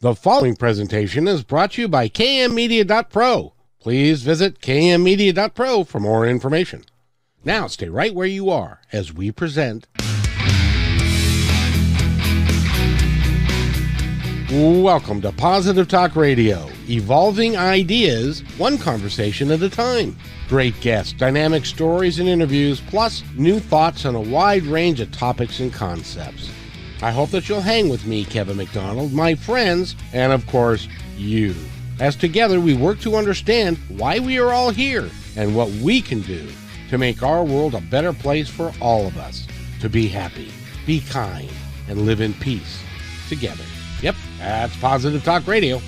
The following presentation is brought to you by kmmedia.pro. Please visit kmmedia.pro for more information. Now stay right where you are as we present. Welcome to Positive Talk Radio, evolving ideas, one conversation at a time. Great guests, dynamic stories and interviews, plus new thoughts on a wide range of topics and concepts. I hope that you'll hang with me, Kevin McDonald, my friends, and of course, you. As together we work to understand why we are all here and what we can do to make our world a better place for all of us. To be happy, be kind, and live in peace together. Yep, that's Positive Talk Radio.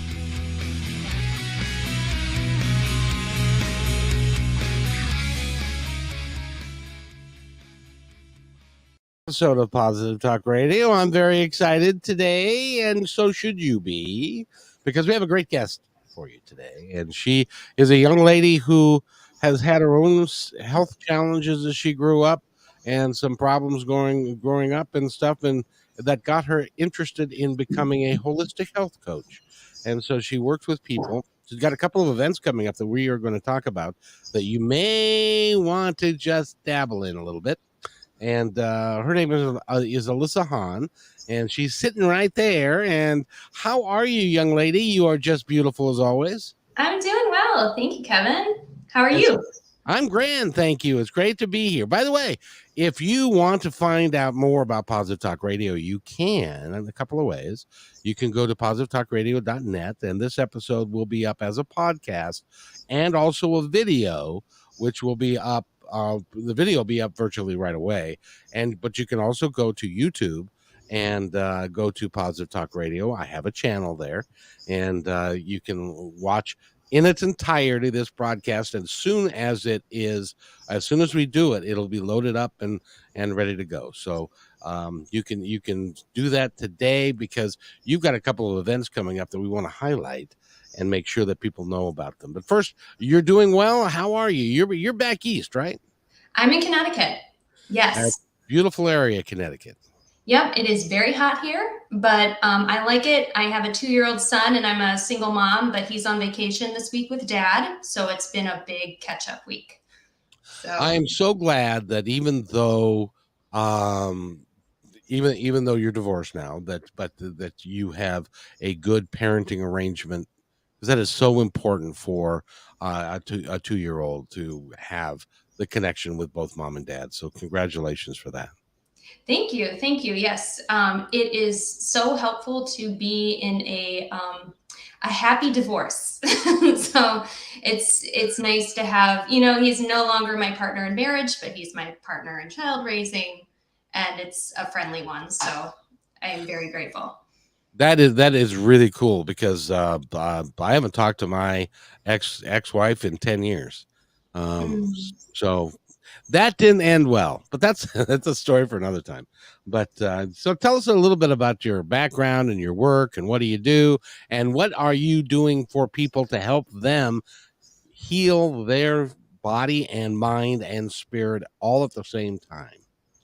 Episode of Positive Talk Radio. I'm very excited today, and so should you be, because we have a great guest for you today. And she is a young lady who has had her own health challenges as she grew up, and some problems growing up and stuff, and that got her interested in becoming a holistic health coach. And so she works with people. She's got a couple of events coming up that we are going to talk about that you may want to just dabble in a little bit. And her name is Alyssa Hawn, and she's sitting right there. And how are you, young lady? You are just beautiful as always. I'm doing well. Thank you, Kevin. How are you? I'm grand, thank you. It's great to be here. By the way, if you want to find out more about Positive Talk Radio, you can in a couple of ways. You can go to positivetalkradio.net, and this episode will be up as a podcast and also a video, which will be up. The video will be up virtually right away, but you can also go to YouTube and go to Positive Talk Radio. I have a channel there, and you can watch in its entirety this broadcast. And as soon as we do it, it'll be loaded up and ready to go. So you can do that today, because you've got a couple of events coming up that we want to highlight and make sure that people know about them. But first, you're doing well. How are you? You're back east, right? I'm in Connecticut. Yes. Beautiful area, Connecticut. Yep, it is very hot here, but I like it. I have a 2-year-old son, and I'm a single mom, but he's on vacation this week with Dad, so it's been a big catch-up week. So I am so glad that even though you're divorced now, that you have a good parenting arrangement, because that is so important for a 2-year-old to have the connection with both mom and dad. So congratulations for that. Thank you. Yes, it is so helpful to be in a happy divorce. So it's nice to have, he's no longer my partner in marriage, but he's my partner in child raising, and it's a friendly one. So I am very grateful. That is really cool, because I haven't talked to my ex-wife in 10 years. So that didn't end well, but that's a story for another time. But so tell us a little bit about your background and your work, and what do you do, and what are you doing for people to help them heal their body and mind and spirit all at the same time?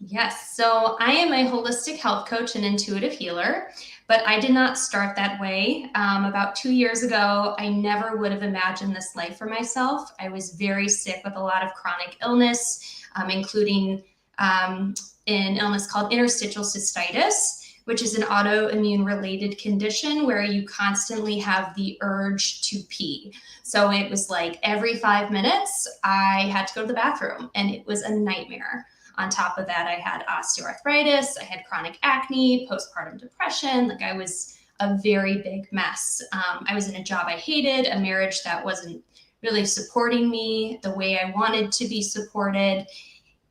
Yes. So I am a holistic health coach and intuitive healer, but I did not start that way. About 2 years ago, I never would have imagined this life for myself. I was very sick with a lot of chronic illness, including an illness called interstitial cystitis, which is an autoimmune related condition where you constantly have the urge to pee. So it was like every 5 minutes, I had to go to the bathroom, and it was a nightmare. On top of that, I had osteoarthritis, I had chronic acne, postpartum depression. Like, I was a very big mess. I was in a job I hated, a marriage that wasn't really supporting me the way I wanted to be supported.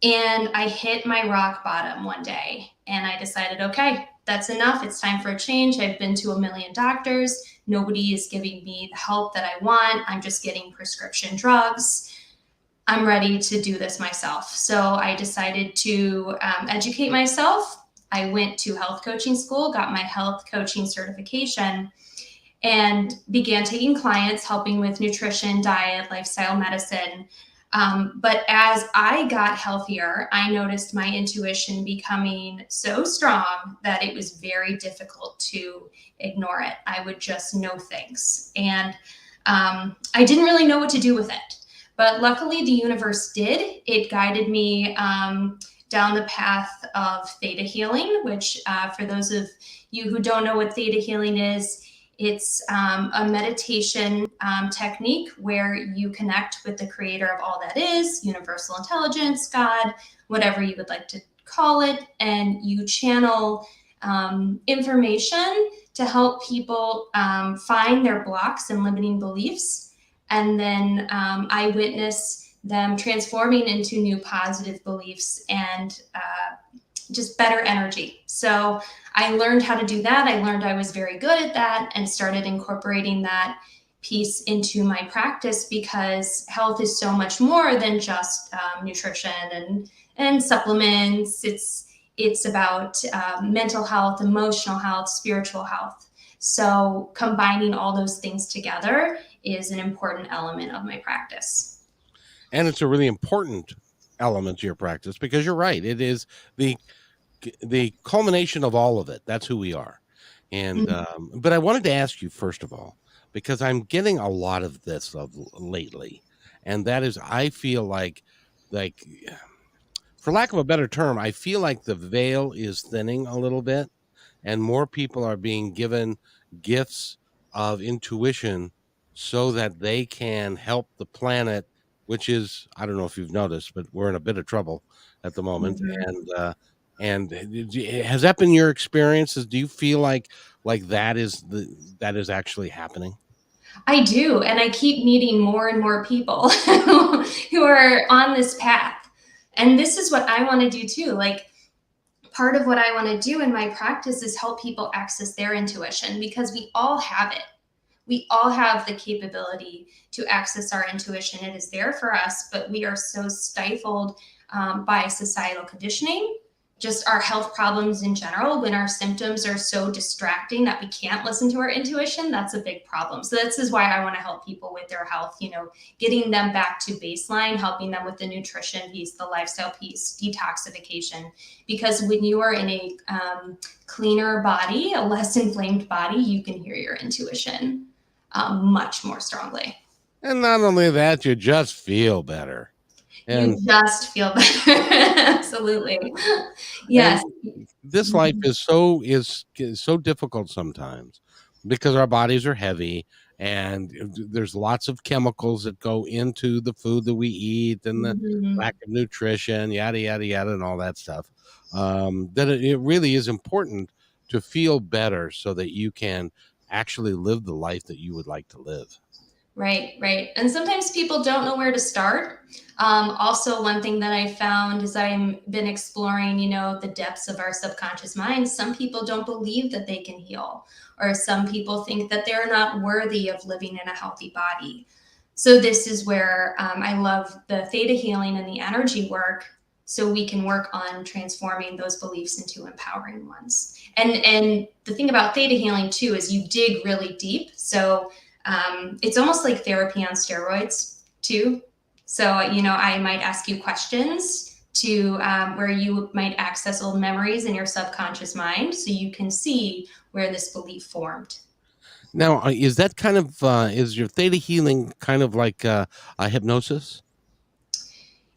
And I hit my rock bottom one day, and I decided, okay, that's enough. It's time for a change. I've been to a million doctors. Nobody is giving me the help that I want. I'm just getting prescription drugs. I'm ready to do this myself. So I decided to educate myself. I went to health coaching school, got my health coaching certification, and began taking clients, helping with nutrition, diet, lifestyle medicine. But as I got healthier, I noticed my intuition becoming so strong that it was very difficult to ignore it. I would just know things. And I didn't really know what to do with it. But luckily, the universe did. It guided me down the path of theta healing, which, for those of you who don't know what theta healing is, it's a meditation technique where you connect with the creator of all that is, universal intelligence, God, whatever you would like to call it, and you channel information to help people find their blocks and limiting beliefs. And then I witness them transforming into new positive beliefs and just better energy. So I learned how to do that. I learned I was very good at that and started incorporating that piece into my practice, because health is so much more than just nutrition and supplements. It's about mental health, emotional health, spiritual health. So combining all those things together is an important element of my practice. And it's a really important element to your practice, because you're right. It is the culmination of all of it. That's who we are. And but I wanted to ask you first of all, because I'm getting a lot of this of lately, and that is, I feel like for lack of a better term, I feel like the veil is thinning a little bit, and more people are being given gifts of intuition so that they can help the planet, which is, I don't know if you've noticed, but we're in a bit of trouble at the moment. Mhm. And has that been your experiences? Do you feel like that is actually happening? I do, and I keep meeting more and more people who are on this path. And this is what I want to do too. Like, part of what I want to do in my practice is help people access their intuition, because we all have it. We all have the capability to access our intuition. It is there for us, but we are so stifled by societal conditioning, just our health problems in general. When our symptoms are so distracting that we can't listen to our intuition, that's a big problem. So this is why I want to help people with their health, getting them back to baseline, helping them with the nutrition piece, the lifestyle piece, detoxification. Because when you are in a cleaner body, a less inflamed body, you can hear your intuition much more strongly. And not only that, you just feel better. You And just feel better. Absolutely. and Yes. this life is so difficult sometimes, because our bodies are heavy, and there's lots of chemicals that go into the food that we eat, and the Mhm. lack of nutrition, yada yada yada, and all that stuff. That it really is important to feel better so that you can actually live the life that you would like to live. Right, right. And sometimes people don't know where to start. Also, one thing that I found as I've been exploring, the depths of our subconscious minds, some people don't believe that they can heal, or some people think that they're not worthy of living in a healthy body. So, this is where I love the theta healing and the energy work, so we can work on transforming those beliefs into empowering ones. And the thing about theta healing, too, is you dig really deep. So, it's almost like therapy on steroids too. So, I might ask you questions to where you might access old memories in your subconscious mind, so you can see where this belief formed. Now, is that kind of is your theta healing kind of like a hypnosis?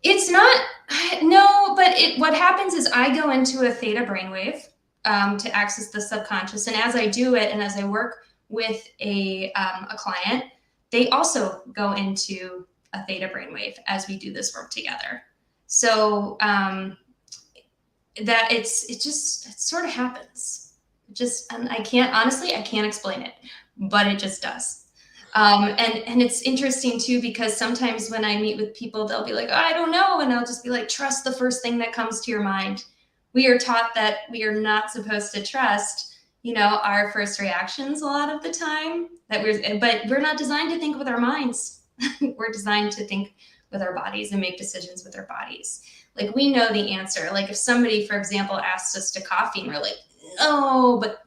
It's not, no, but what happens is I go into a theta brainwave to access the subconscious, and as I do it, and as I work with a client, they also go into a theta brainwave as we do this work together. So that it sort of happens. And I can't, honestly, I can't explain it, but it just does. And it's interesting too, because sometimes when I meet with people, they'll be like, "Oh, I don't know," and I'll just be like, "Trust the first thing that comes to your mind." We are taught that we are not supposed to trust, our first reactions a lot of the time. But we're not designed to think with our minds. We're designed to think with our bodies and make decisions with our bodies. Like, we know the answer. Like, if somebody, for example, asks us to coffee, and we're like, "No," but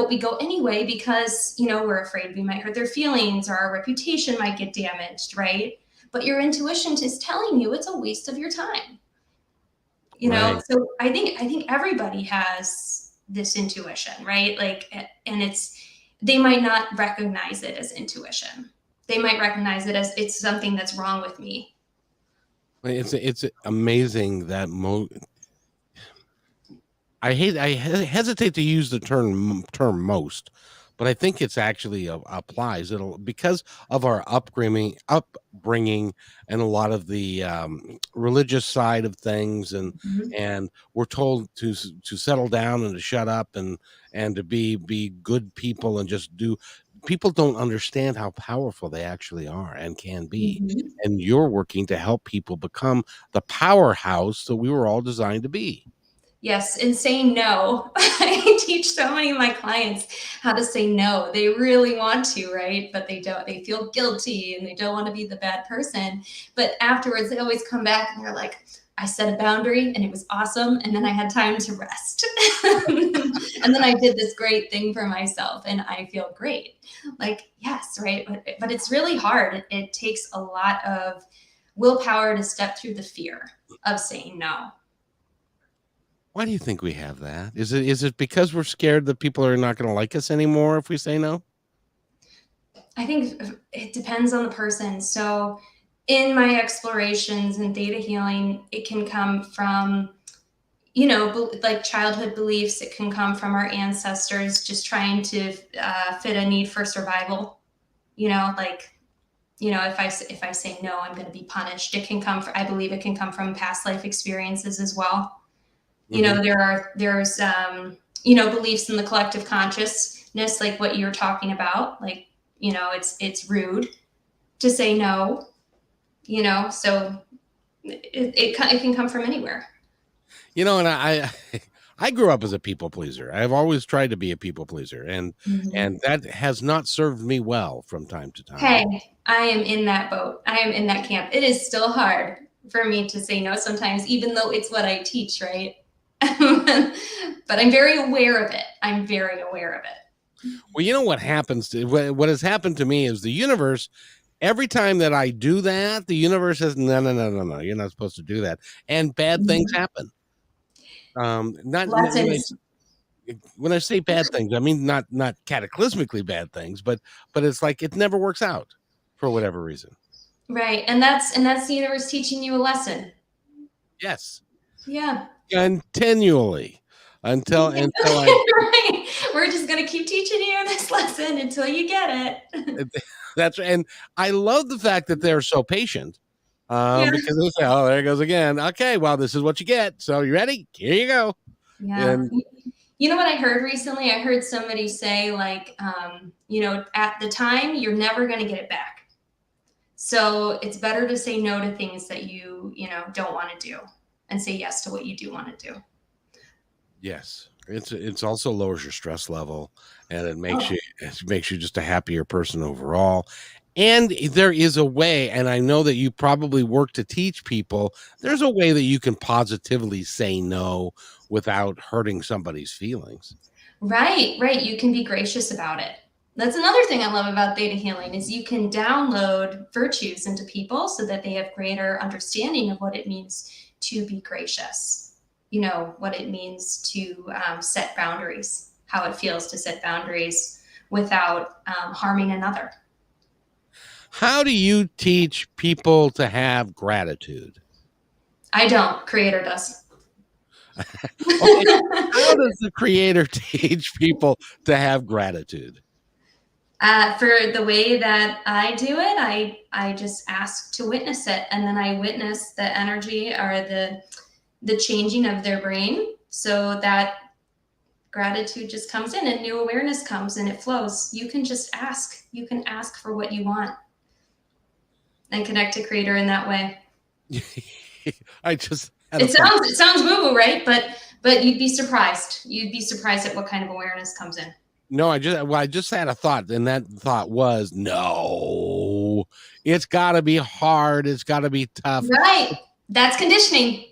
we go anyway because, we're afraid we might hurt their feelings or our reputation might get damaged, right? but your intuition is telling you it's a waste of your time. You know, Right. so I think everybody has this intuition, right? Like, and they might not recognize it as intuition. They might recognize it as it's something that's wrong with me. It's amazing that I hesitate to use the term most, but I think it's actually applies. It'll because of our upbringing, and a lot of the religious side of things, Mhm. and we're told to settle down and to shut up and to be good people and just do. People don't understand how powerful they actually are and can be. Mhm. And you're working to help people become the powerhouse that we were all designed to be. Yes, and saying no. I teach so many of my clients how to say no. They really want to, right? But they don't. They feel guilty and they don't want to be the bad person. But afterwards, they always come back and they're like, I set a boundary and it was awesome. And then I had time to rest. And then I did this great thing for myself and I feel great. Like, yes, right. But it's really hard. It takes a lot of willpower to step through the fear of saying no. Why do you think we have that? Is it because we're scared that people are not gonna like us anymore if we say no? I think it depends on the person. So, in my explorations in theta healing, it can come from, like childhood beliefs. It can come from our ancestors just trying to fit a need for survival. Like, if I say no, I'm going to be punished. It can come from, I believe it can come from past life experiences as well. Mhm. There's beliefs in the collective consciousness, like what you're talking about. Like, it's rude to say no, so it can come from anywhere. And I grew up as a people pleaser. I've always tried to be a people pleaser, and Mhm. that has not served me well from time to time. Hey, I am in that boat. I am in that camp. It is still hard for me to say no sometimes, even though it's what I teach, right? But I'm very aware of it. I'm very aware of it. Well, you know what happens to what has happened to me is the universe. Every time that I do that, the universe says, "No, no, no, no, no, you're not supposed to do that," and bad things Mhm. happen. Not Lessons. when I say bad things, I mean not cataclysmically bad things, but it's like it never works out for whatever reason. Right. And that's the universe teaching you a lesson. Yes, Yeah. continually until I Right. We're just gonna keep teaching you this lesson until you get it. that's and I love the fact that they're so patient. Yeah. Because they say, "Oh, there it goes again. Okay, well, this is what you get. So you ready? Here you go." Yeah. And You know what I heard recently? I heard somebody say, like, at the time, you're never going to get it back. So it's better to say no to things that don't want to do and say yes to what you do want to do. yes, it's also lowers your stress level, and Oh, it makes you just a happier person overall. And there is a way, and I know that you probably work to teach people, there's a way that you can positively say no without hurting somebody's feelings. right, right. You can be gracious about it. That's another thing I love about theta healing is you can download virtues into people so that they have greater understanding of what it means to be gracious. What it means to set boundaries, how it feels to set boundaries without harming another. How do you teach people to have gratitude? I don't. Creator does. Okay, how does the creator teach people to have gratitude? For the way that I do it, I just ask to witness it, and then I witness the energy or the changing of their brain, so that gratitude just comes in and new awareness comes and it flows. You can just ask. You can ask for what you want and connect to Creator in that way. I just had a It thought. sounds it sounds woo woo, right? But you'd be surprised. You'd be surprised at what kind of awareness comes in. No, I just had a thought, and that thought was, "No, it's gotta be hard, it's gotta be tough." Right. That's conditioning.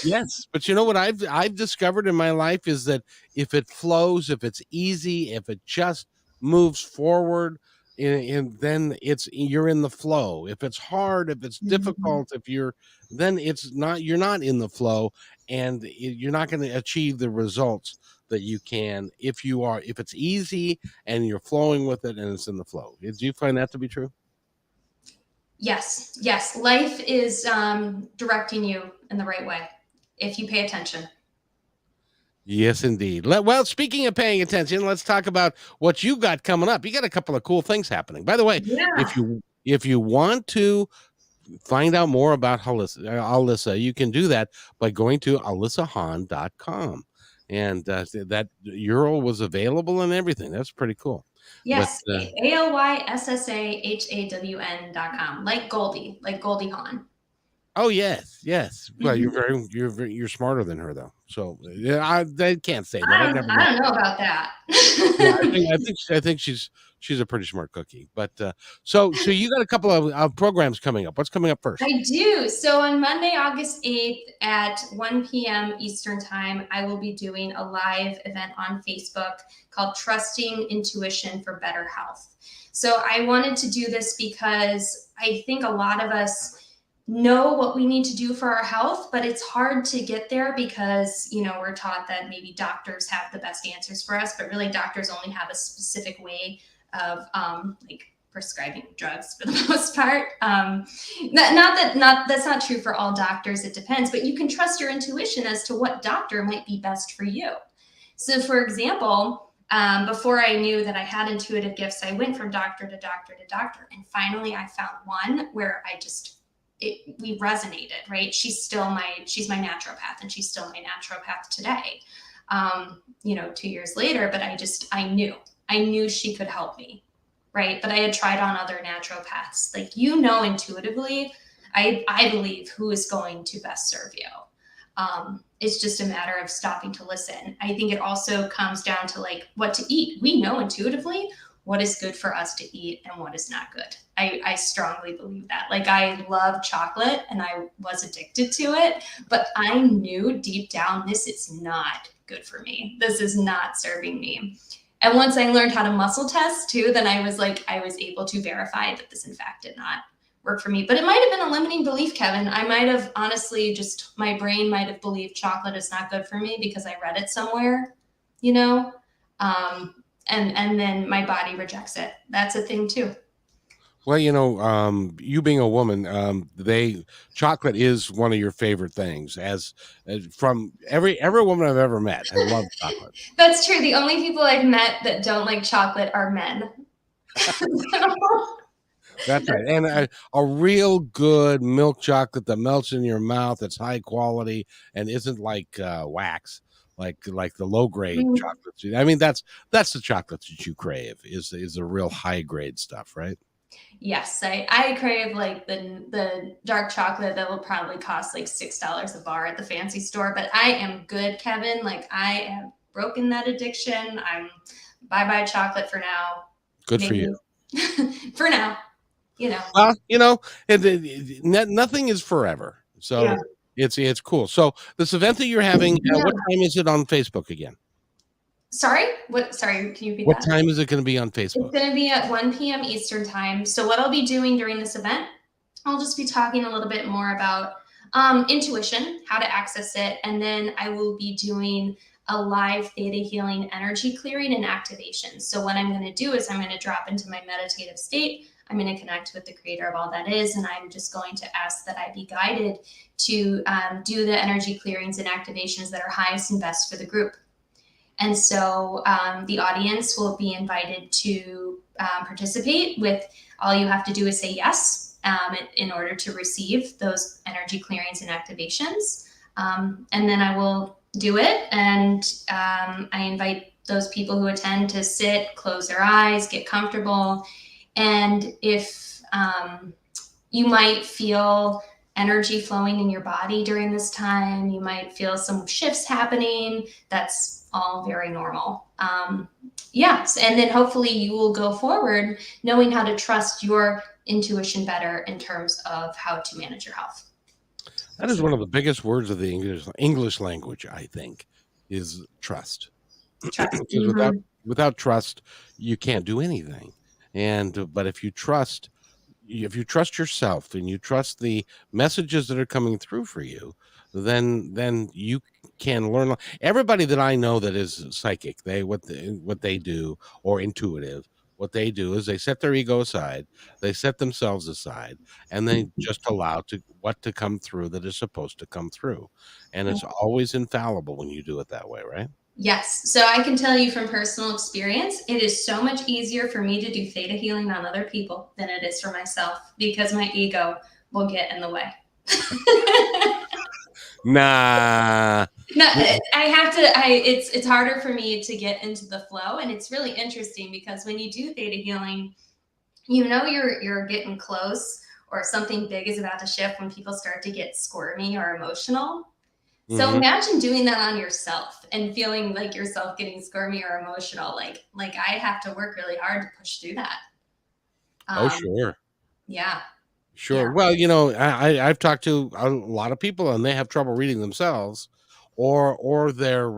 Yes, but you know what I've discovered in my life is that if it flows, if it's easy, if it just moves forward, and then you're in the flow. If it's hard, if it's Mhm. difficult, if you're then it's not you're not in the flow, and you're not going to achieve the results that you can if it's easy and you're flowing with it and it's in the flow. Do you find that to be true? Yes, yes. Life is directing you in the right way if you pay attention. Yes, indeed. Well, speaking of paying attention, let's talk about what you got coming up. You got a couple of cool things happening. By the way, Yeah. if you want to find out more about Alyssa, you can do that by going to alyssahawn.com. And that Euro was available and everything. That's pretty cool. But Yes, ALYSSAHAWN.com. Like Goldie Hawn. oh yes, yes. Well, Mhm. you're smarter than her though. So yeah, I can't say that. I've never I met. don't know about that. Yeah, I think she's a pretty smart cookie. But so you got a couple of programs coming up. What's coming up first? I do. So on Monday, August 8th at 1 p.m. Eastern Time, I will be doing a live event on Facebook called Trusting Intuition for Better Health. So I wanted to do this because I think a lot of us know what we need to do for our health, but it's hard to get there because, we're taught that maybe doctors have the best answers for us, but really doctors only have a specific way of like prescribing drugs for the most part. Not that's not true for all doctors. It depends, but you can trust your intuition as to what doctor might be best for you. So, for example, before I knew that I had intuitive gifts, I went from doctor to doctor to doctor, and finally, I found one where we resonated. Right? She's my naturopath, and she's still my naturopath today. 2 years later, but I knew she could help me, right? But I had tried on other naturopaths. Like, intuitively, I believe who is going to best serve you. It's just a matter of stopping to listen. I think it also comes down to like what to eat. We know intuitively what is good for us to eat and what is not good. I strongly believe that. Like, I love chocolate and I was addicted to it, but I knew deep down this is not good for me. This is not serving me. And once I learned how to muscle test too, then I was able to verify that this in fact did not work for me. But it might have been a limiting belief, Kevin. I might have honestly my brain might have believed chocolate is not good for me because I read it somewhere, you know? Um, and then my body rejects it. That's a thing too. Well, you being a woman, they chocolate is one of your favorite things. As from every woman I've ever met, I love chocolate. That's true. The only people I've met that don't like chocolate are men. That's right, and a real good milk chocolate that melts in your mouth. That's high quality and isn't like like the low grade chocolates. I mean, that's the chocolates that you crave. Is the real high grade stuff, right? Yes, I crave like the dark chocolate that will probably cost like $6 a bar at the fancy store. But I am good, Kevin. Like, I have broken that addiction. I'm bye bye chocolate for now. Good for you. Maybe for now, you know. Well, nothing is forever, Yeah. so it's cool. So this event that you're having, Yeah. what time is it on Facebook again? Sorry. What? Sorry. Can you repeat What that? time is it going to be on It's Facebook? going to be at 1 p.m. Eastern time. So what I'll be doing during this event, I'll just be talking a little bit more about intuition, how to access it, and then I will be doing a live theta healing energy clearing and activation. So what I'm going to do is I'm going to drop into my meditative state. I'm going to connect with the creator of all that is, and I'm just going to ask that I be guided to do the energy clearings and activations that are highest and best for the group. And so the audience will be invited to participate. With all you have to do is say yes in order to receive those energy clearings and activations. And then I will do it. And I invite those people who attend to sit, close their eyes, get comfortable. And if you might feel energy flowing in your body during this time, you might feel some shifts happening. That's all very normal. Yes, and then hopefully you will go forward knowing how to trust your intuition better in terms of how to manage your health. That is one of the biggest words of the English language, I think, is trust. Trust. Because without trust, you can't do anything. And but if you trust yourself and you trust the messages that are coming through for you, then you can learn. Everybody that I know that is psychic, what they do, or intuitive, what they do is they set their ego aside, they set themselves aside, and they just allow to what to come through that is supposed to come through. And it's always infallible when you do it that way, right? Yes. So I can tell you from personal experience, it is so much easier for me to do theta healing on other people than it is for myself because my ego will get in the way. Nah. No, I have to. It's harder for me to get into the flow, and it's really interesting because when you do theta healing, you know you're getting close, or something big is about to shift when people start to get squirmy or emotional. So Mhm. imagine doing that on yourself and feeling like yourself getting squirmy or emotional. Like I have to work really hard to push through that. Oh, Um, sure. yeah, Sure. yeah. Well, I've talked to a lot of people and they have trouble reading themselves, or they're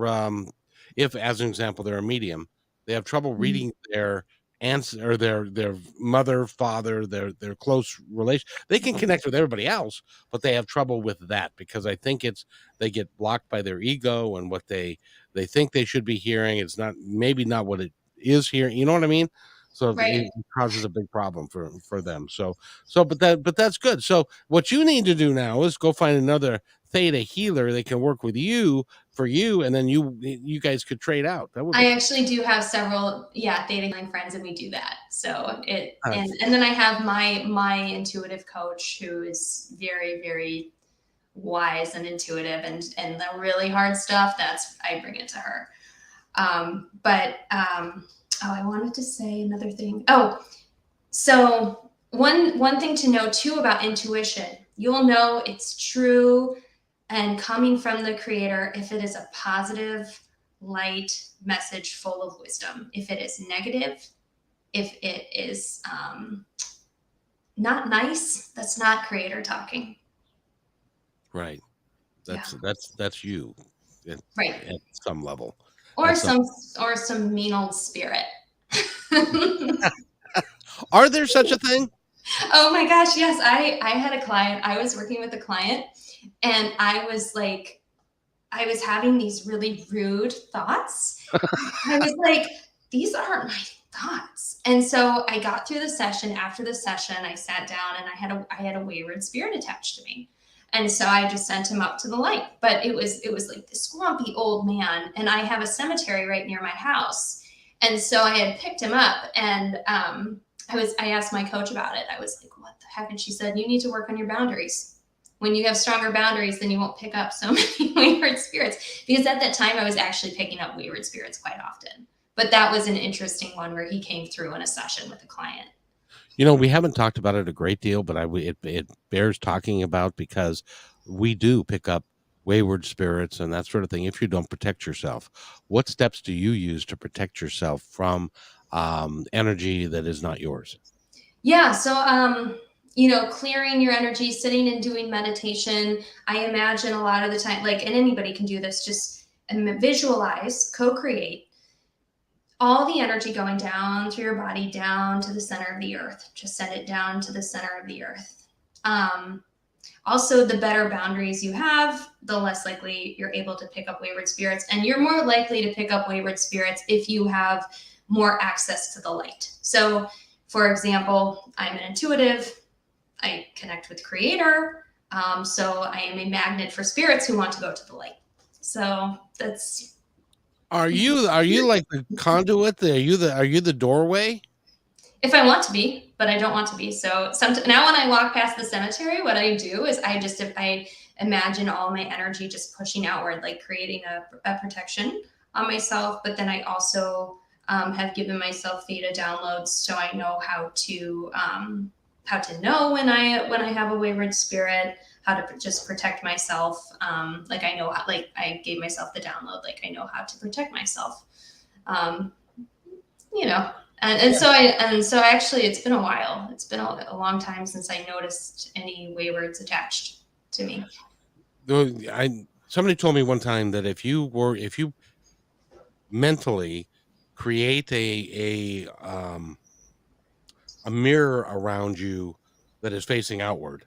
if, as an example, they're a medium, they have trouble Mhm. reading their aunts or their mother, father, their close relation. They can connect with everybody else, but they have trouble with that because I think it's they get blocked by their ego and what they think they should be hearing. It's not maybe not what it is hearing. You know what I mean? So Right. it causes a big problem for them. But that's good. So what you need to do now is go find another theta healer that can work with you for you, and then you guys could trade out. That would be I fun. actually do have several, yeah, theta healing friends, and we do that. So it That's and then I have my intuitive coach who is very, very wise and intuitive, and the really hard stuff, that's I bring it to her. Oh, I wanted to say another thing. Oh, so one thing to know too about intuition, you'll know it's true and coming from the creator if it is a positive, light message full of wisdom. If it is negative, if it is not nice, that's not creator talking. right. Yeah, That's you at, right. at some level. Or At some some mean old spirit. Oh Are there such a thing? my gosh, yes. I had a client. I was working with a client, and I was having these really rude thoughts. I was like, these aren't my thoughts. And so I got through the session. After the session, I sat down and I had a wayward spirit attached to me. And so I just sent him up to the light. But it was like this grumpy old man. And I have a cemetery right near my house. And so I had picked him up, and I asked my coach about it. I was like, what the heck? And she said, you need to work on your boundaries. When you have stronger boundaries, then you won't pick up so many wayward spirits. Because at that time, I was actually picking up wayward spirits quite often. But that was an interesting one where he came through in a session with a client. We haven't talked about it a great deal, but it bears talking about because we do pick up wayward spirits and that sort of thing if you don't protect yourself. What steps do you use to protect yourself from energy that is not yours? Yeah. So, clearing your energy, sitting and doing meditation. I imagine a lot of the time, like, and anybody can do this, just visualize, co create all the energy going down through your body, down to the center of the earth. Just send it down to the center of the earth. Um, Also, the better boundaries you have, the less likely you're able to pick up wayward spirits. And you're more likely to pick up wayward spirits if you have more access to the light. So, for example, I'm an intuitive, I connect with creator. So I am a magnet for spirits who want to go to the light. So that's, Are you like the conduit? Are you the doorway? if I want to be, but I don't want to be. So now when I walk past the cemetery, what I do is I imagine all my energy just pushing outward, like creating a protection on myself. But then I also have given myself theta downloads, so I know how to know when I have a wayward spirit, how to just protect myself. Like I know, like I gave myself the download, like I know how to protect myself. Um, you know, and so actually it's been a while. It's been a long time since I noticed any waywards attached to me. Somebody told me one time that if you mentally create a a mirror around you that is facing outward.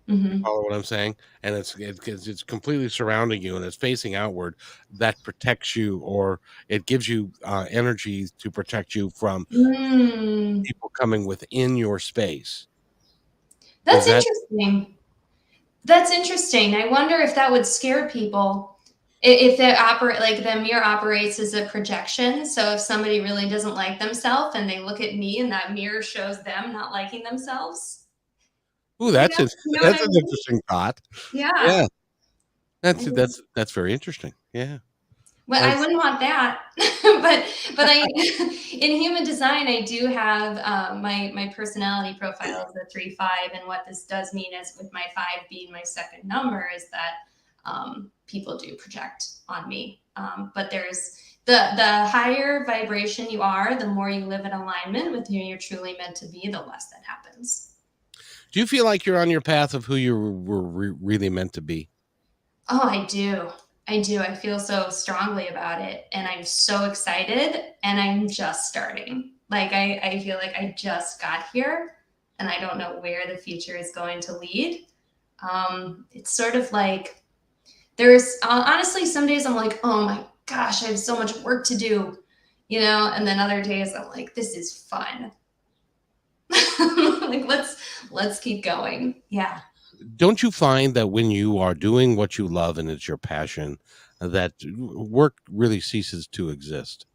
You Hmm. follow what I'm saying? And it's completely surrounding you and it's facing outward. That protects you, or it gives you energy to protect you from Mm, people coming within your space. Is that's that interesting. That's interesting. I wonder if that would scare people. If they operate like the mirror operates as a projection. So if somebody really doesn't like themselves and they look at me and that mirror shows them not liking themselves, ooh, you know what that's I an mean? interesting thought. Yeah. Yeah. I just, That's very interesting. Yeah. well, I That's wouldn't want that. but I in human design I do have my personality profile is a 3-5, and what this does mean is with my 5 being my second number is that people do project on me. But there's the higher vibration you are, the more you live in alignment with who you're truly meant to be, the less that happens. Do you feel like you're on your path of who you were really meant to be? Oh, I do. I do. I feel so strongly about it. And I'm so excited. And I'm just starting. Like, I feel like I just got here and I don't know where the future is going to lead. It's sort of like there's honestly, some days I'm like, oh my gosh, I have so much work to do, and then other days I'm like, this is fun. Like, let's keep going. Yeah. Don't you find that when you are doing what you love and it's your passion, that work really ceases to exist?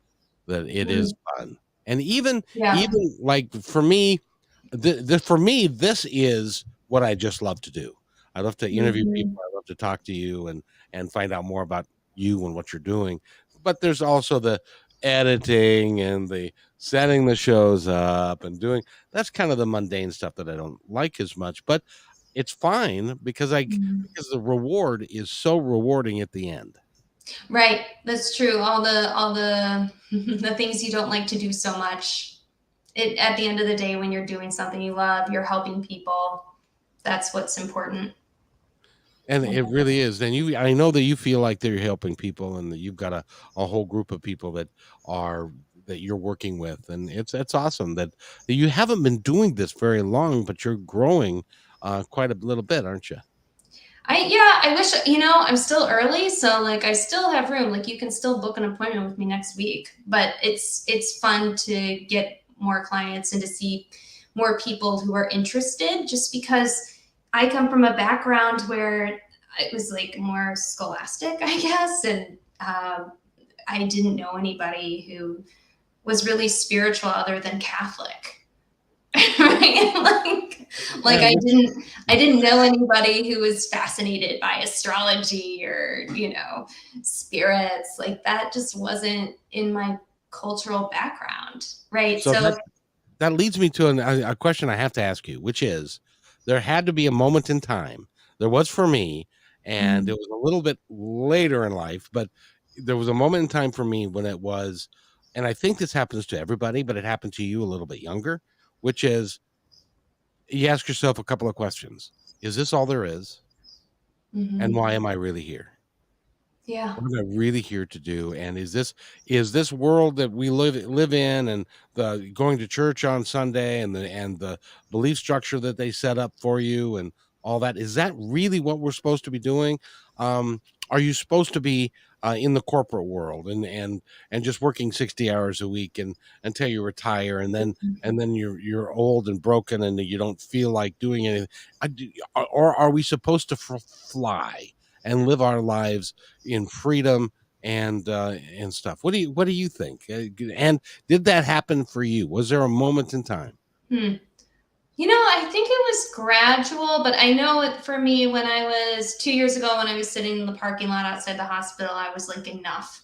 That it is Mm, fun. And even yeah. like for me, for me, this is what I just love to do. I love to interview people. Mhm. I love to talk to you and find out more about you and what you're doing. But there's also the editing and the setting the shows up and doing that's kind of the mundane stuff that I don't like as much. But it's fine Mhm. because the reward is so rewarding at the end. Right, that's true. All the the things you don't like to do so much. It at the end of the day, when you're doing something you love, you're helping people. That's what's important. And it really is. And I know that you feel like that you're helping people and that you've got a whole group of people are that you're working with. And it's awesome that you haven't been doing this very long, but you're growing quite a little bit, aren't you? I wish I'm still early, so like I still have room. Like you can still book an appointment with me next week. But it's fun to get more clients and to see more people who are interested. Just because I come from a background where it was like more scholastic, I guess, and I didn't know anybody who was really spiritual other than Catholic. Right? Like Yeah, I didn't know anybody who was fascinated by astrology or, spirits. Like that just wasn't in my cultural background. Right. so So that leads me to a question I have to ask you, which is there had to be a moment in time. There was for me, and it mm, was a little bit later in life, but there was a moment in time for me when it was, and I think this happens to everybody, but it happened to you a little bit younger, which is you ask yourself a couple of questions. Is this all there is? And mhm, why am I really here? yeah. What am I really here to do? And is this world that we live in, and the going to church on Sunday and the belief structure that they set up for you and all that, is that really what we're supposed to be doing? Are you supposed to be in the corporate world and just working 60 hours a week and until you retire, and then you're old and broken and you don't feel like doing anything? Or are we supposed to fly and live our lives in freedom and stuff? What do you think? And did that happen for you? Was there a moment in time? Hmm. I think it was gradual, but I know it for me when I was 2 years ago, when I was sitting in the parking lot outside the hospital, I was like, enough.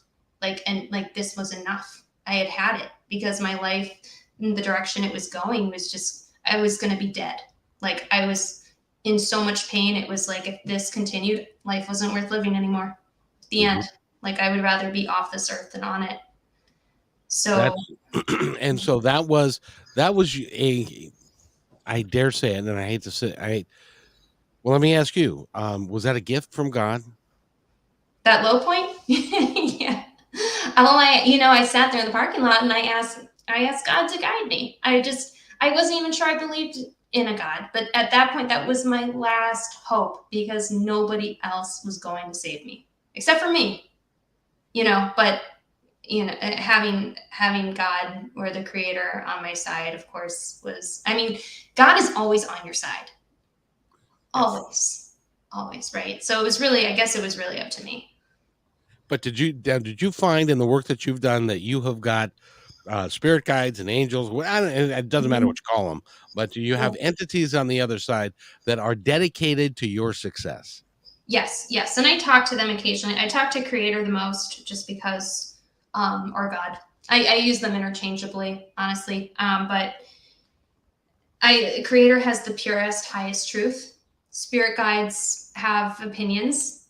And like, this was enough. I had it because my life, in the direction it was going, was just, I was going to be dead. Like, I was in so much pain. It was like, if this continued, life wasn't worth living anymore. The Hmm. end. Like, I would rather be off this earth than on it. So, That's and so that was a I dare say it, and I hate to say I well, let me ask you, was that a gift from God? that low point? Yeah. I sat there in the parking lot and I asked God to guide me. I wasn't even sure I believed in a God, but at that point, that was my last hope because nobody else was going to save me except for me, but having God or the creator on my side, of course, God is always on your side. Yes. Always, right? So I guess it was really up to me. But did you find in the work that you've done that you have got spirit guides and angels? It doesn't matter Mhm. what you call them, but do you Yeah. have entities on the other side that are dedicated to your success? Yes. And I talk to them occasionally. I talk to creator the most just because, or God. I use them interchangeably, honestly. But creator has the purest, highest truth. Spirit guides have opinions.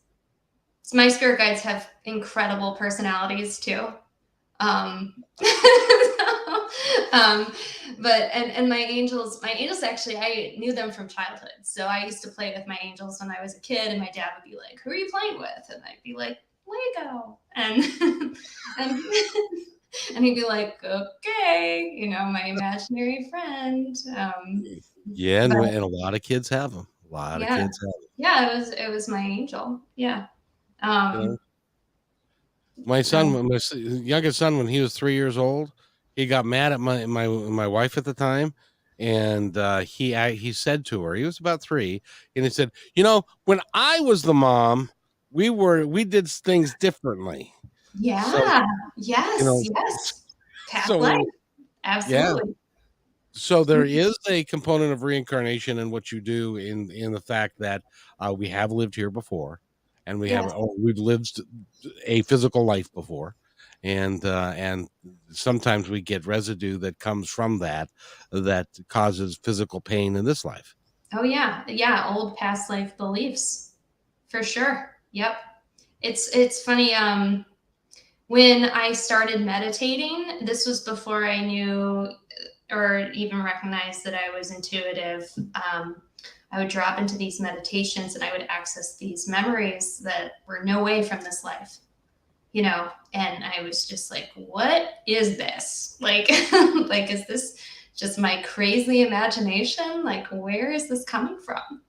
My spirit guides have incredible personalities too. Um, um, but my angels actually, I knew them from childhood. So I used to play with my angels when I was a kid, and my dad would be like, "Who are you playing with?" And I'd be like, "Lego," and and and he'd be like, "Okay, my imaginary friend." Yeah, But and a lot of kids have them. A lot of yeah, kids have yeah, it was my angel. Yeah. them. Um, My uh, son, youngest son, when he was 3 years old, he got mad at my wife at the time, and he said to her, he was about three, and he said, when I was the mom, we did things differently. So yeah. you Yes. know, Yes. Past life. so yeah, Absolutely. so there is a component of reincarnation in what you do in the fact that we have lived here before, and Yes. we've lived a physical life before, and sometimes we get residue that comes from that causes physical pain in this life. Oh yeah. Yeah. Old past life beliefs. For sure. Yep. It's funny. When I started meditating, this was before I knew or even recognized that I was intuitive. I would drop into these meditations and I would access these memories that were no way from this life, and I was just like, what is this? Like, like, is this just my crazy imagination? Like, where is this coming from?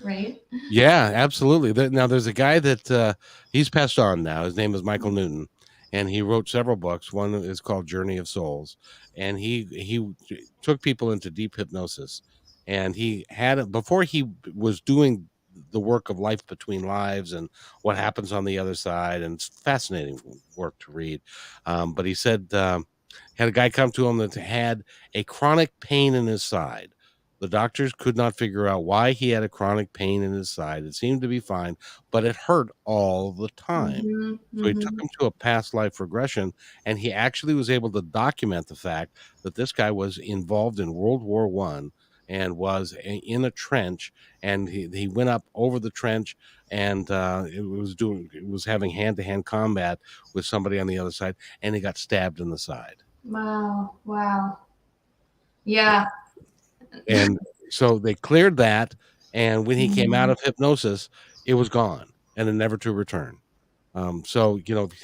Right. Yeah, absolutely. Now there's a guy that he's passed on now. His name is Michael Newton, and he wrote several books. One is called Journey of Souls, and he took people into deep hypnosis. And he had before he was doing the work of life between lives and what happens on the other side, and it's fascinating work to read. But he said had a guy come to him that had a chronic pain in his side. The doctors could not figure out why he had a chronic pain in his side. It seemed to be fine, but it hurt all the time. Hmm. So he took Hmm. him to a past life regression, and he actually was able to document the fact that this guy was involved in World War One and was in a trench, and he went up over the trench, and it was having hand to hand combat with somebody on the other side, and he got stabbed in the side. Wow. Wow. Yeah. And so they cleared that, and when he came out Mhm. of hypnosis, it was gone and then never to return. So,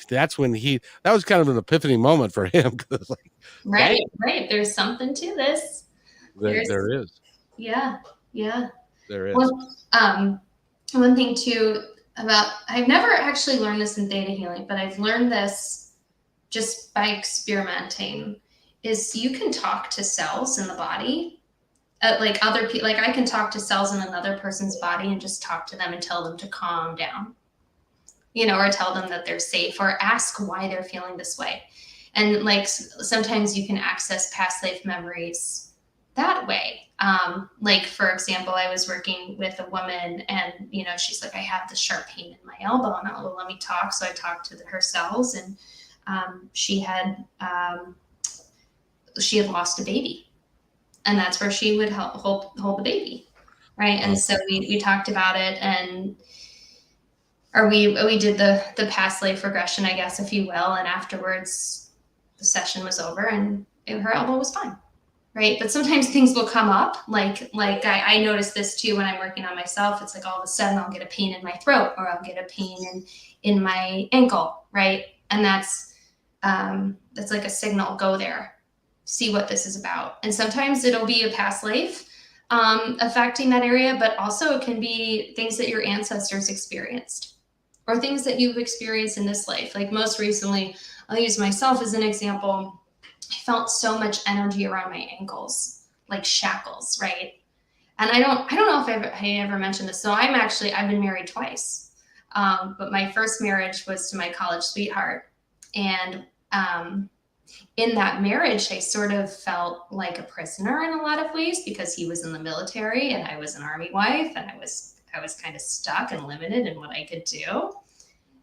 that's when that was kind of an epiphany moment for him because like, Right. dang, Right. There's something to this. There's, there is. yeah. Yeah. There is. Well, one thing too I've never actually learned this in theta healing, but I've learned this just by experimenting, is you can talk to cells in the body, like other people. Like I can talk to cells in another person's body and just talk to them and tell them to calm down, or tell them that they're safe, or ask why they're feeling this way. And like sometimes you can access past life memories that way. Like for example, I was working with a woman, and she's like, I have this sharp pain in my elbow, and well, let me talk. So I talked to her cells, and she had lost a baby, and that's where she would hold the baby, right? And Wow. so we talked about it, and or we did the past life regression, I guess, if you will, and afterwards the session was over, and her elbow was fine, right? But sometimes things will come up, like I notice this too when I'm working on myself. It's like all of a sudden I'll get a pain in my throat, or I'll get a pain in my ankle, right? And that's like a signal, go there. see what this is about. And sometimes it'll be a past life affecting that area, but also it can be things that your ancestors experienced or things that you've experienced in this life. Like most recently, I'll use myself as an example. I felt so much energy around my ankles, like shackles, right? And I don't know if I ever mentioned this. So I've been married twice. But my first marriage was to my college sweetheart. And in that marriage, I sort of felt like a prisoner in a lot of ways because he was in the military and I was an Army wife, and I was kind of stuck and limited in what I could do.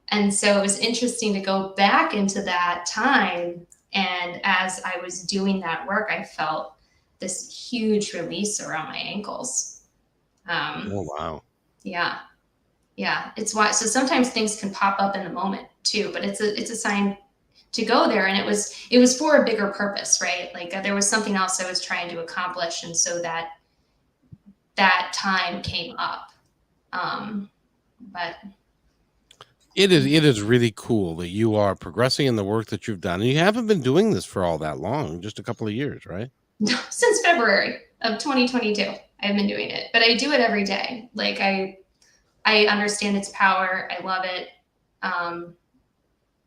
And so it was interesting to go back into that time. And as I was doing that work, I felt this huge release around my ankles. Oh, wow. Yeah. Yeah. It's why, so sometimes things can pop up in the moment too, but it's a sign to go there. And it was for a bigger purpose, right? Like there was something else I was trying to accomplish. And so that time came up. But it is really cool that you are progressing in the work that you've done. And you haven't been doing this for all that long, just a couple of years, right? since February of 2022, I've been doing it, but I do it every day. Like I understand its power. I love it.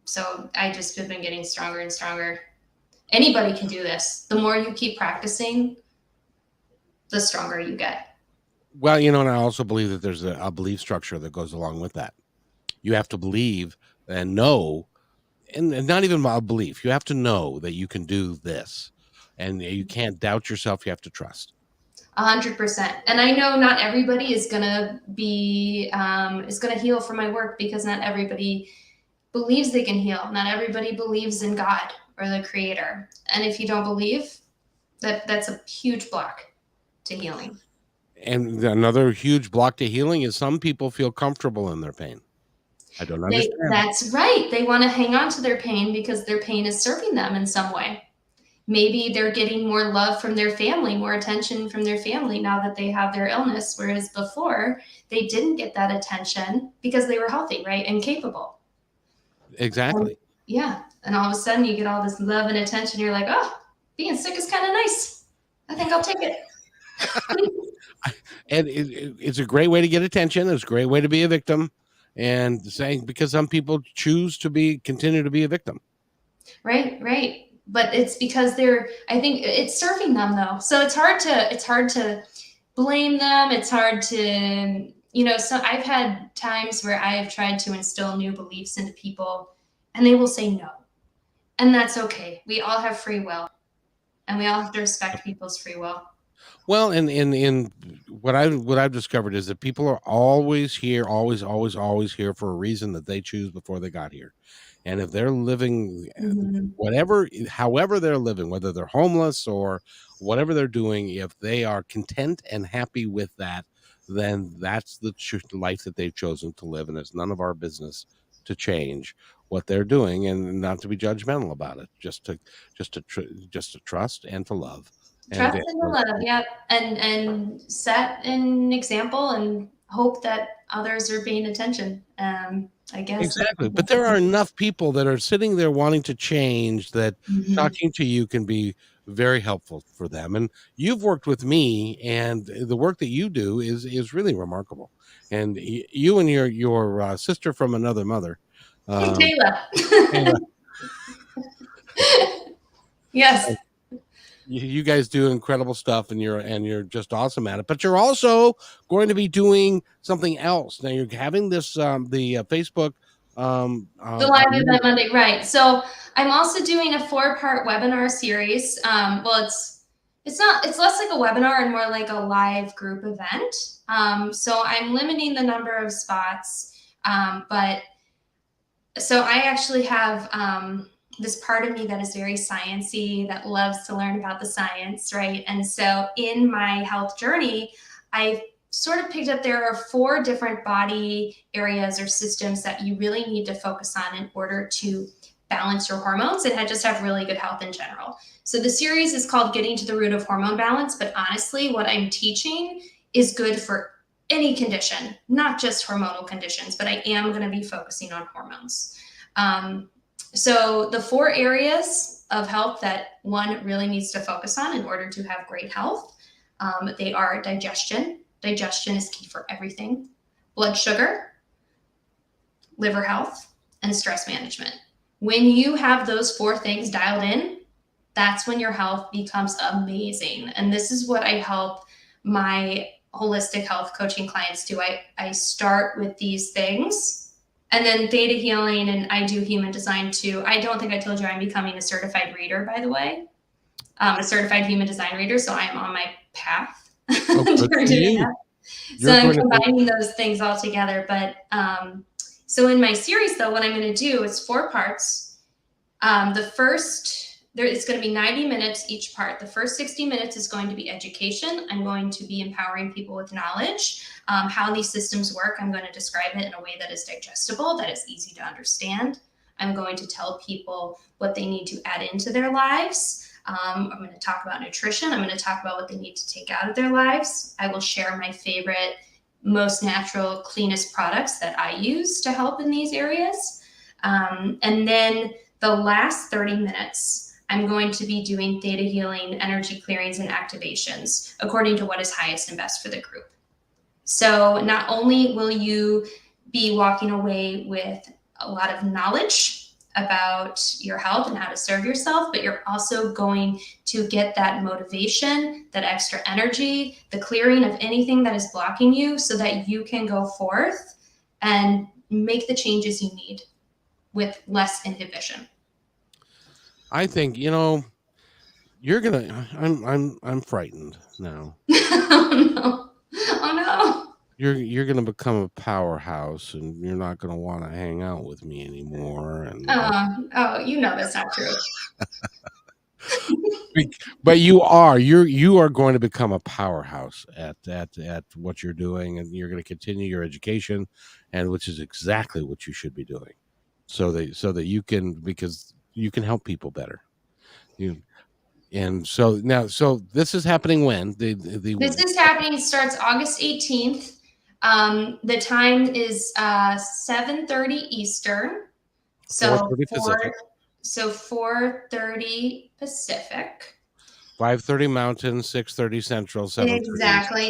So I just have been getting stronger and stronger. Anybody can do this. The more you keep practicing, the stronger you get. Well, and I also believe that there's a belief structure that goes along with that. You have to believe and know, and not even a belief. You have to know that you can do this, and you can't doubt yourself. You have to trust. 100%. And I know not everybody is gonna heal from my work, because not everybody believes they can heal. Not everybody believes in God or the creator. And if you don't believe, that's a huge block to healing. And another huge block to healing is some people feel comfortable in their pain. I don't understand. That's right. They want to hang on to their pain because their pain is serving them in some way. Maybe they're getting more love from their family, more attention from their family now that they have their illness, whereas before they didn't get that attention because they were healthy, right, and capable. Exactly. Yeah. And all of a sudden you get all this love and attention. You're like, oh, being sick is kind of nice. I think I'll take it. And it's a great way to get attention. It's a great way to be a victim, and saying, because some people choose to continue to be a victim. Right. But it's because I think it's serving them though. So it's hard to blame them. It's hard to, so I've had times where I have tried to instill new beliefs into people and they will say no. And that's okay. We all have free will, and we all have to respect people's free will. Well, in what I've discovered is that people are always here, always here for a reason that they choose before they got here. And if they're living however they're living, whether they're homeless or whatever they're doing, if they are content and happy with that, then that's the life that they've chosen to live. And it's none of our business to change what they're doing, and not to be judgmental about it, just to trust and to love. Trust and love, yep. And set an example and hope that others are paying attention. I guess. Exactly. But there are enough people that are sitting there wanting to change that talking to you can be very helpful for them. And you've worked with me, and the work that you do is really remarkable. And you and your sister from another mother, Kayla. Yes. You guys do incredible stuff, and you're just awesome at it. But you're also going to be doing something else now. You're having this the Facebook the live event Monday, right? So I'm also doing a 4-part webinar series. Well, it's less like a webinar and more like a live group event. So I'm limiting the number of spots, but so I actually have this part of me that is very sciencey, that loves to learn about the science, right? And so in my health journey, I sort of picked up there are 4 different body areas or systems that you really need to focus on in order to balance your hormones and just have really good health in general. So the series is called Getting to the Root of Hormone Balance, but honestly, what I'm teaching is good for any condition, not just hormonal conditions, but I am going to be focusing on hormones. So the 4 areas of health that one really needs to focus on in order to have great health, they are digestion. Digestion is key for everything. Blood sugar, liver health, and stress management. When you have those 4 things dialed in, that's when your health becomes amazing. And this is what I help my holistic health coaching clients do. I start with these things, and then theta healing, and I do human design too. I don't think I told you I'm becoming a certified reader, by the way, a certified human design reader. So I am on my path Oh, to good for doing you. that. So You're I'm going to be combining those things all together. But so in my series, though, what I'm going to do is 4 parts. The first, it's going to be 90 minutes each part. The first 60 minutes is going to be education. I'm going to be empowering people with knowledge, how these systems work. I'm going to describe it in a way that is digestible, that is easy to understand. I'm going to tell people what they need to add into their lives. I'm going to talk about nutrition. I'm going to talk about what they need to take out of their lives. I will share my favorite, most natural, cleanest products that I use to help in these areas. And then the last 30 minutes, I'm going to be doing theta healing, energy clearings, and activations according to what is highest and best for the group. So not only will you be walking away with a lot of knowledge about your health and how to serve yourself, but you're also going to get that motivation, that extra energy, the clearing of anything that is blocking you so that you can go forth and make the changes you need with less inhibition. I think, you're going to I'm frightened now. Oh no. Oh no. You're going to become a powerhouse, and you're not going to want to hang out with me anymore, and Oh, you know that's not true. but you are going to become a powerhouse at what you're doing, and you're going to continue your education, and which is exactly what you should be doing, so that you can, because you can help people better. You and so now, so this is happening when This is happening, starts August 18th. The time is 7:30 Eastern. So 4:30 Pacific, 4:30 Pacific. 5:30 Mountain, 6:30 Central, 7:30 Eastern.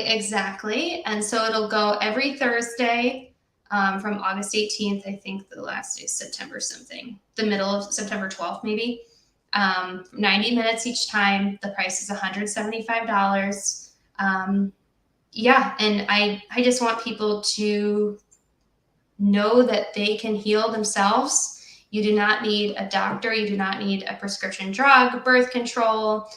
Exactly. And so it'll go every Thursday from August 18th. I think the last day is September something, the middle of September 12th, maybe. 90 minutes each time. The price is $175. Yeah. And I just want people to know that they can heal themselves. You do not need a doctor. You do not need a prescription drug, birth control,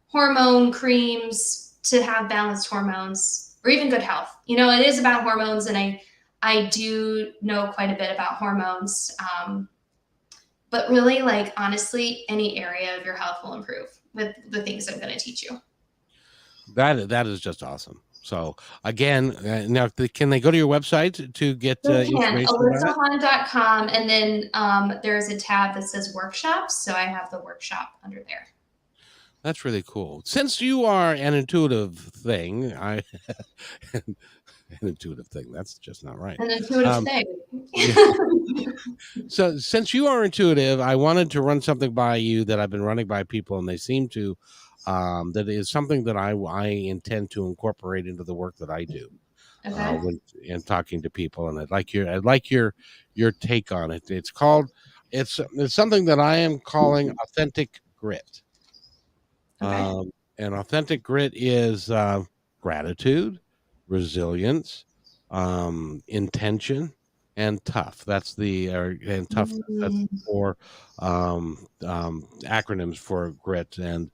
hormone creams to have balanced hormones or even good health. It is about hormones, and I do know quite a bit about hormones. But really, like, honestly, any area of your health will improve with the things I'm going to teach you. That is just awesome. So again, now can they go to your website to get They can, information about it? alyssahawn.com, and then there's a tab that says workshops. So I have the workshop under there. That's really cool. Since you are an intuitive thing, an intuitive thing. That's just not right. An intuitive thing. Yeah. So since you are intuitive, I wanted to run something by you that I've been running by people, and they seem to that is something that I intend to incorporate into the work that I do. Okay. When and talking to people, and I'd like your take on it. It's something that I am calling authentic grit. Okay. And authentic grit is gratitude, resilience, intention, and tough. That's the and toughness. That's Mm, the four acronyms for grit. And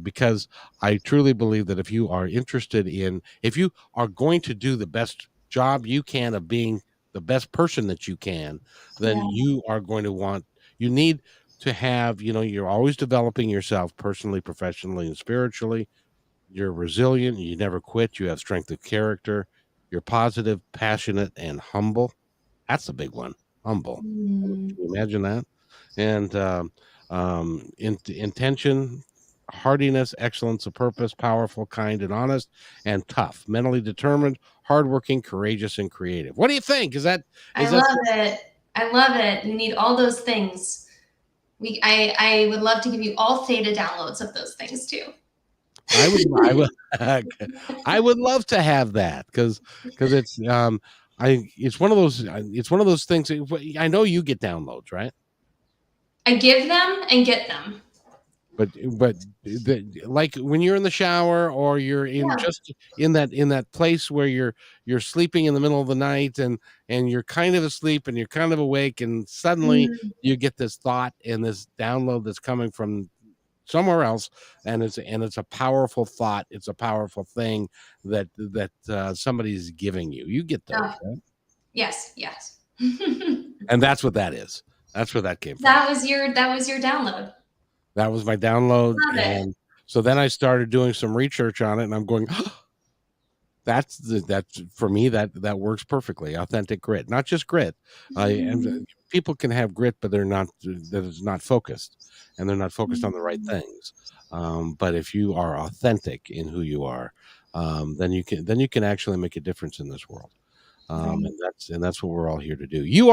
because I truly believe that if you are interested in, if you are going to do the best job you can of being the best person that you can, then yeah. you are going to want, you need to have, you're always developing yourself personally, professionally, and spiritually. You're resilient, you never quit, you have strength of character, you're positive, passionate, and humble. That's a big one. Humble. Mm, Can you imagine that? And intention, hardiness, excellence of purpose, powerful, kind, and honest, and tough, mentally determined, hardworking, courageous, and creative. What do you think? I Is that love it. I love it. You need all those things. I would love to give you all theta downloads of those things too. I would I would love to have that because it's one of those things. I know you get downloads, right? I give them and get them. But like when you're in the shower or you're in Yeah. just in that place where you're sleeping in the middle of the night and you're kind of asleep and you're kind of awake and suddenly Mm, you get this thought and this download that's coming from somewhere else, and it's a powerful thought, it's a powerful thing that somebody's giving you get those, oh, right? yes, yes. And that's what that is. That's where that came from. That was your download. That was my download. Love it. And so then I started doing some research on it and I'm going, that's for me, that works perfectly. Authentic grit, not just grit. And people can have grit, but that is not focused, and they're not focused on the right things. But if you are authentic in who you are, then you can actually make a difference in this world. Right. And that's what we're all here to do. You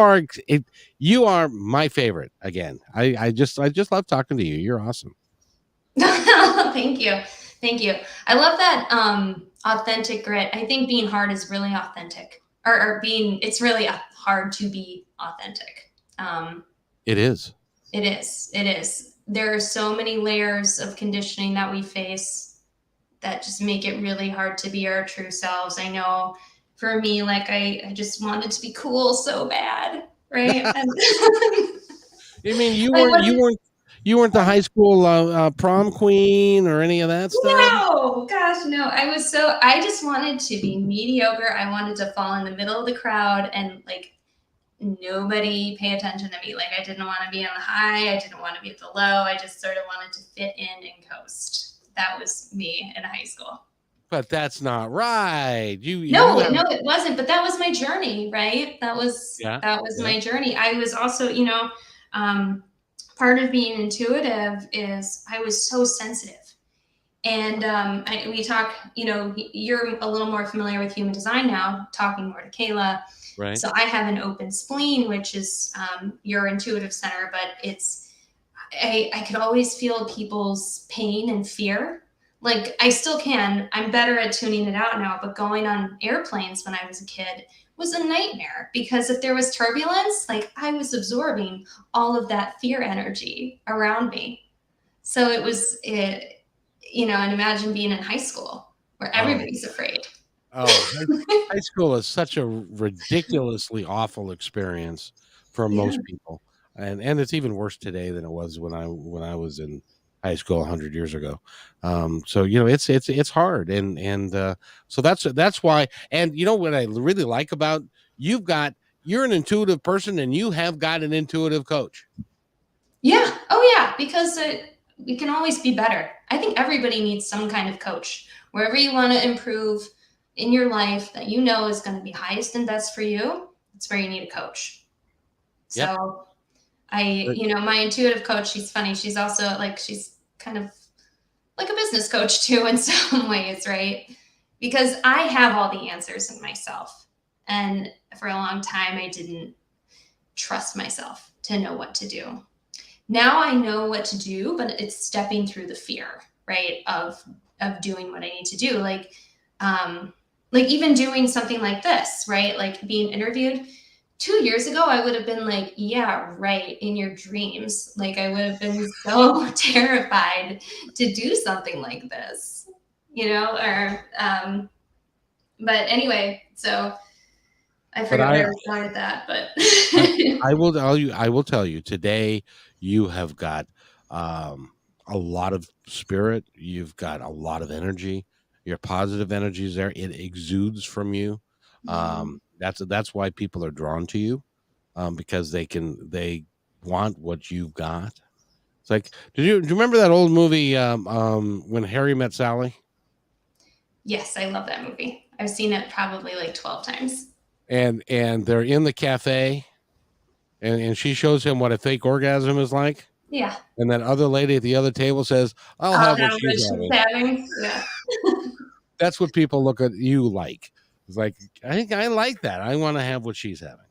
are my favorite. Again, I just love talking to you. You're awesome. Thank you. Thank you. I love that authentic grit. I think being hard is really authentic, or it's really hard to be authentic. Um, It is. it is. It is. There are so many layers of conditioning that we face that just make it really hard to be our true selves. I know for me, like I just wanted to be cool so bad, right? And I mean, you I weren't you wasn't. weren't you weren't the high school prom queen or any of that stuff. No, gosh, no. I just wanted to be mediocre. I wanted to fall in the middle of the crowd and like nobody pay attention to me. Like I didn't want to be on the high, I didn't want to be at the low. I just sort of wanted to fit in and coast. That was me in high school. But that's not right. You No, have no, it wasn't. But that was my journey, right? yeah that was yeah my journey. I was also, um, part of being intuitive is I was so sensitive. And we talk, you're a little more familiar with human design now, talking more to Kayla. right. So I have an open spleen, which is your intuitive center, but I could always feel people's pain and fear. Like I still can. I'm better at tuning it out now, but going on airplanes when I was a kid was a nightmare because if there was turbulence, like I was absorbing all of that fear energy around me. So and imagine being in high school where Oh, everybody's afraid. high school is such a ridiculously awful experience for Yeah. most people, and it's even worse today than it was when I was in high school 100 years ago. So it's hard, and so that's why. And you know what I really like about you're an intuitive person, and you have got an intuitive coach. Yeah. Oh, yeah. Because we can always be better. I think everybody needs some kind of coach. Wherever you want to improve in your life that you know is going to be highest and best for you, that's where you need a coach. Yep. So But my intuitive coach, she's funny. She's also like, she's kind of like a business coach too, in some ways, right? Because I have all the answers in myself. And for a long time, I didn't trust myself to know what to do. Now I know what to do, but it's stepping through the fear, right? Of doing what I need to do. Like even doing something like this, right? Like being interviewed 2 years ago, I would have been like, yeah, right, in your dreams. Like I would have been so terrified to do something like this, or but anyway, so I but forget where I was going with that, but I I will tell you today you have got a lot of spirit, you've got a lot of energy. Your positive energy is there. It exudes from you. That's why people are drawn to you, because they want what you've got. It's like, do you remember that old movie, When Harry Met Sally? yes, I love that movie. I've seen it probably like 12 times. And they're in the cafe, and she shows him what a fake orgasm is like. Yeah. And that other lady at the other table says, "I'll I'll have what have she's what she's having." having. Yeah. That's what people look at you like. It's like, I think I like that. I want to have what she's having.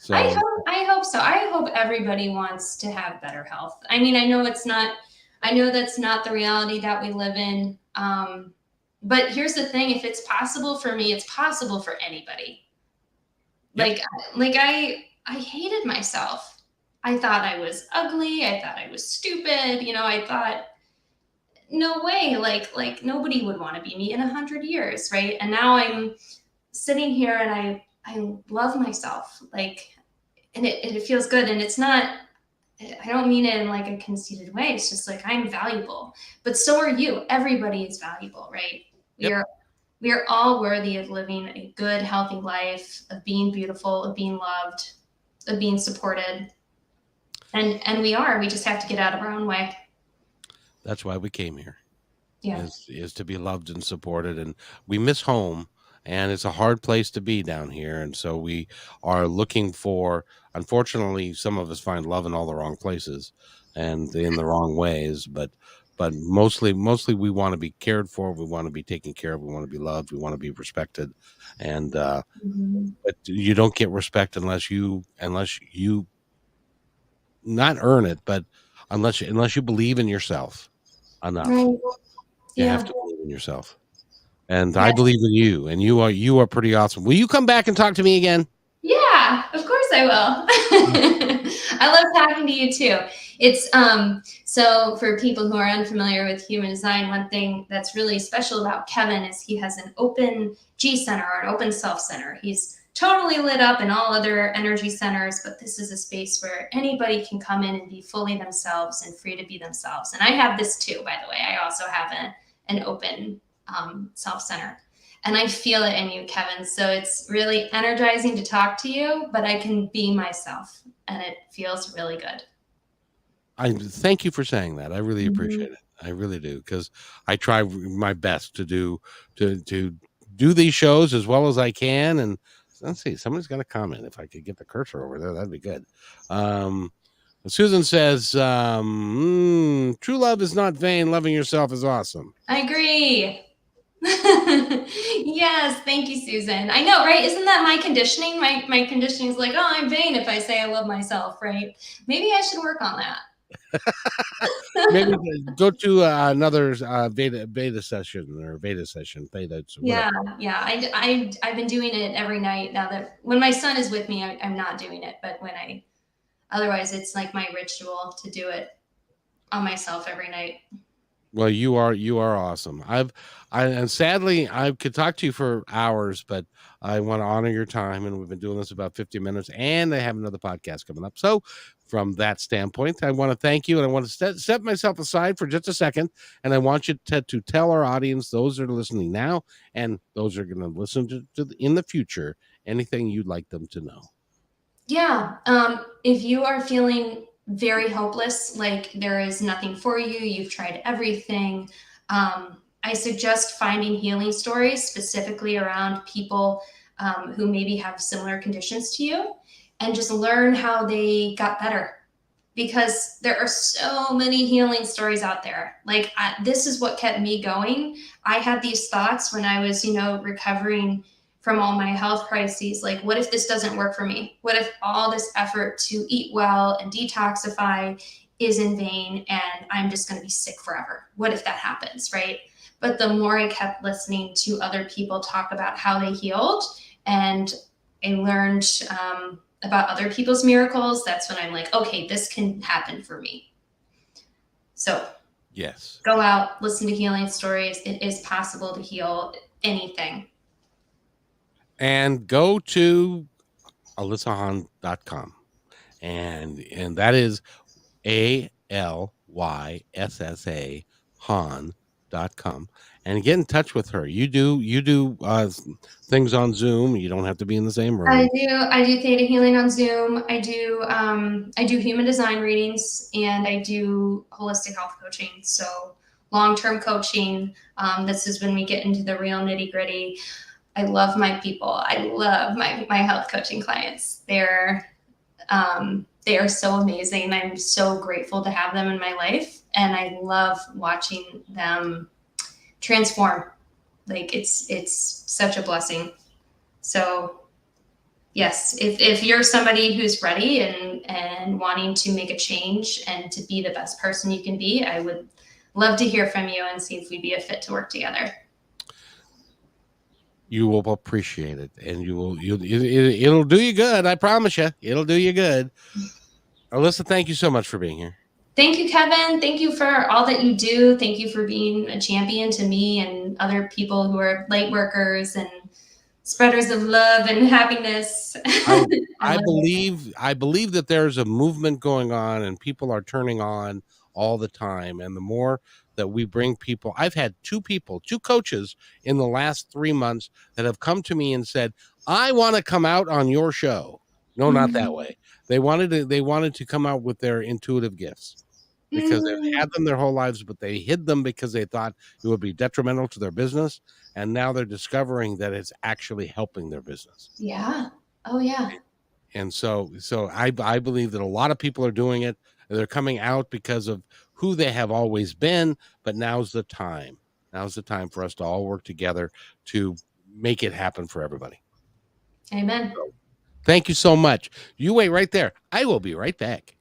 So I hope so. I hope everybody wants to have better health. I mean, I know that's not the reality that we live in. But here's the thing, if it's possible for me, it's possible for anybody. yep. Like I hated myself. I thought I was ugly. I thought I was stupid. I thought no way, like nobody would want to be me in 100 years, right? And now I'm sitting here and I love myself, like, and it feels good. And it's not, I don't mean it in like a conceited way. It's just like I'm valuable, but so are you. Everybody is valuable, right? We Yep. are we are all worthy of living a good, healthy life, of being beautiful, of being loved, of being supported. And we just have to get out of our own way. That's why we came here. Yeah. Is to be loved and supported, and we miss home, and it's a hard place to be down here, and so we are looking for, unfortunately some of us find love in all the wrong places and in the wrong ways, but mostly we want to be cared for, we want to be taken care of, we want to be loved, we want to be respected, and Mhm. but you don't get respect unless you not earn it, but unless you believe in yourself enough. Right. You have Yeah. to believe in yourself. And I Yeah. believe in you, and you are pretty awesome. Will you come back and talk to me again? Yeah, of course I will. I love talking to you too. It's so for people who are unfamiliar with human design, one thing that's really special about Kevin is he has an open G center or an open self center. He's totally lit up in all other energy centers, but this is a space where anybody can come in and be fully themselves and free to be themselves. And I have this too, by the way. I also have an open self center. And I feel it in you, Kevin. So it's really energizing to talk to you, but I can be myself and it feels really good. I thank you for saying that. I really Mhm. appreciate it. I really do, because I try my best to do these shows as well as I can. And let's see, somebody's got a comment. If I could get the cursor over there, that'd be good. Um, Susan says, "True love is not vain. Loving yourself is awesome." I agree. Yes, thank you, Susan. I know, right? Isn't that my conditioning? My conditioning is like, oh, I'm vain if I say I love myself, right? Maybe I should work on that. Maybe go to another beta session, beta whatever. Yeah, yeah. I've been doing it every night now that when my son is with me, I'm not doing it, but otherwise it's like my ritual to do it on myself every night. Well, you are awesome. And sadly I could talk to you for hours, but I want to honor your time, and we've been doing this about 50 minutes, and I have another podcast coming up. So, from that standpoint, I want to thank you, and I want to set myself aside for just a second, and I want you to tell our audience, those that are listening now, and those that are going to listen in the future, anything you'd like them to know. Yeah. If you are feeling very hopeless, like there is nothing for you, you've tried everything, I suggest finding healing stories specifically around people who maybe have similar conditions to you and just learn how they got better. Because there are so many healing stories out there. Like, this is what kept me going. I had these thoughts when I was, recovering from all my health crises. Like, what if this doesn't work for me? What if all this effort to eat well and detoxify is in vain and I'm just going to be sick forever? What if that happens, right? But the more I kept listening to other people talk about how they healed, and I learned about other people's miracles, that's when I'm like, okay, this can happen for me. So Yes. go out, listen to healing stories. It is possible to heal anything. And go to alyssahan.com, and that is ALYSSA Han.com, and get in touch with her. You do things on Zoom. You don't have to be in the same room. I do theta healing on Zoom. I do human design readings and I do holistic health coaching. So long-term coaching. This is when we get into the real nitty-gritty. I love my people. I love my health coaching clients. They are so amazing. I'm so grateful to have them in my life, and I love watching them transform. Like, it's such a blessing. So Yes, if you're somebody who's ready and wanting to make a change and to be the best person you can be, I would love to hear from you and see if we'd be a fit to work together. You will appreciate it, and it'll do you good. I promise you, it'll do you good. Alyssa, thank you so much for being here. Thank you, Kevin. Thank you for all that you do. Thank you for being a champion to me and other people who are light workers and spreaders of love and happiness. I believe that there's a movement going on, and people are turning on all the time. And the more that we bring people, I've had two coaches in the last 3 months that have come to me and said, I want to come out on your show. No, not that way. They wanted to come out with their intuitive gifts, because they've had them their whole lives, but they hid them because they thought it would be detrimental to their business. And now they're discovering that it's actually helping their business. Yeah. Oh, yeah. And so I believe that a lot of people are doing it. They're coming out because of who they have always been, but now's the time. Now's the time for us to all work together to make it happen for everybody. Amen. So, thank you so much. You wait right there. I will be right back.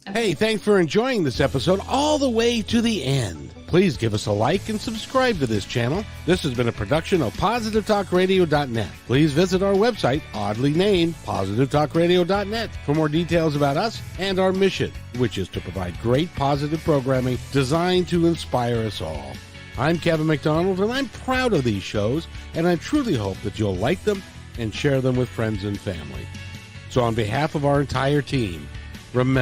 Hey, thanks for enjoying this episode all the way to the end. Please give us a like and subscribe to this channel. This has been a production of positivetalkradio.net. Please visit our website, oddly named positivetalkradio.net, for more details about us and our mission, which is to provide great positive programming designed to inspire us all. I'm Kevin McDonald, and I'm proud of these shows, and I truly hope that you'll like them and share them with friends and family. So on behalf of our entire team, remember,